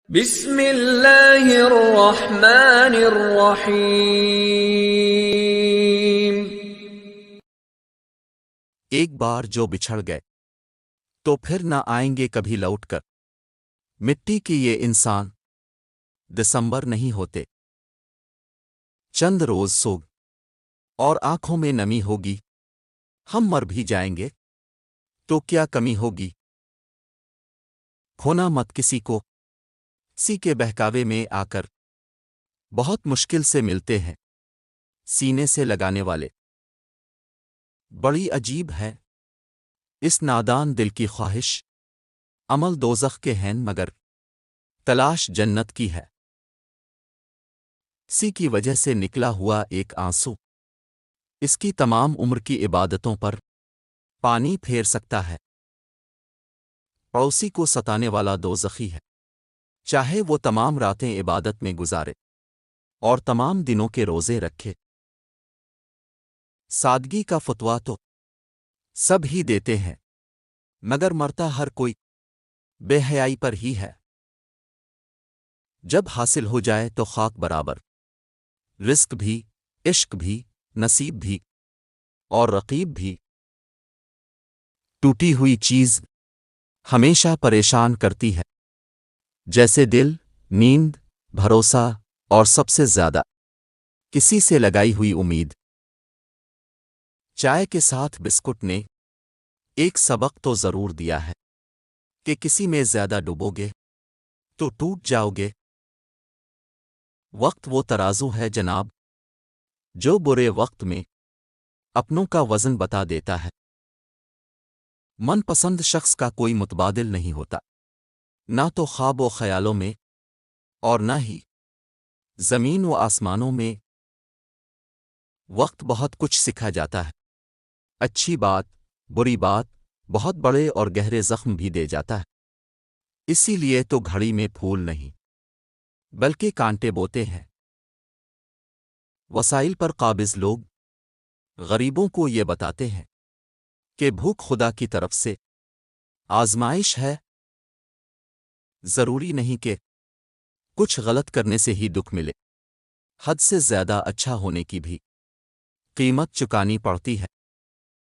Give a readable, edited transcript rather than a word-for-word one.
بسم اللہ الرحمن الرحیم۔ ایک بار جو بچھڑ گئے تو پھر نہ آئیں گے کبھی لوٹ کر۔ مٹی کی یہ انسان دسمبر نہیں ہوتے۔ چند روز سوگ اور آنکھوں میں نمی ہوگی، ہم مر بھی جائیں گے تو کیا کمی ہوگی۔ کھونا مت کسی کو، سی کے بہکاوے میں آ کر بہت مشکل سے ملتے ہیں سینے سے لگانے والے۔ بڑی عجیب ہے اس نادان دل کی خواہش، عمل دوزخ کے ہیں مگر تلاش جنت کی ہے۔ سی کی وجہ سے نکلا ہوا ایک آنسو اس کی تمام عمر کی عبادتوں پر پانی پھیر سکتا ہے۔ پڑوسی کو ستانے والا دوزخی ہے، چاہے وہ تمام راتیں عبادت میں گزارے اور تمام دنوں کے روزے رکھے۔ سادگی کا فتویٰ تو سب ہی دیتے ہیں مگر مرتا ہر کوئی بے حیائی پر ہی ہے۔ جب حاصل ہو جائے تو خاک برابر، رزق بھی، عشق بھی، نصیب بھی اور رقیب بھی۔ ٹوٹی ہوئی چیز ہمیشہ پریشان کرتی ہے، جیسے دل، نیند، بھروسہ اور سب سے زیادہ کسی سے لگائی ہوئی امید۔ چائے کے ساتھ بسکٹ نے ایک سبق تو ضرور دیا ہے کہ کسی میں زیادہ ڈوبو گے تو ٹوٹ جاؤ گے۔ وقت وہ ترازو ہے جناب جو برے وقت میں اپنوں کا وزن بتا دیتا ہے۔ من پسند شخص کا کوئی متبادل نہیں ہوتا، نہ تو خواب و خیالوں میں اور نہ ہی زمین و آسمانوں میں۔ وقت بہت کچھ سکھا جاتا ہے، اچھی بات، بری بات، بہت بڑے اور گہرے زخم بھی دے جاتا ہے۔ اسی لیے تو گھڑی میں پھول نہیں بلکہ کانٹے بوتے ہیں۔ وسائل پر قابض لوگ غریبوں کو یہ بتاتے ہیں کہ بھوک خدا کی طرف سے آزمائش ہے۔ ضروری نہیں کہ کچھ غلط کرنے سے ہی دکھ ملے، حد سے زیادہ اچھا ہونے کی بھی قیمت چکانی پڑتی ہے۔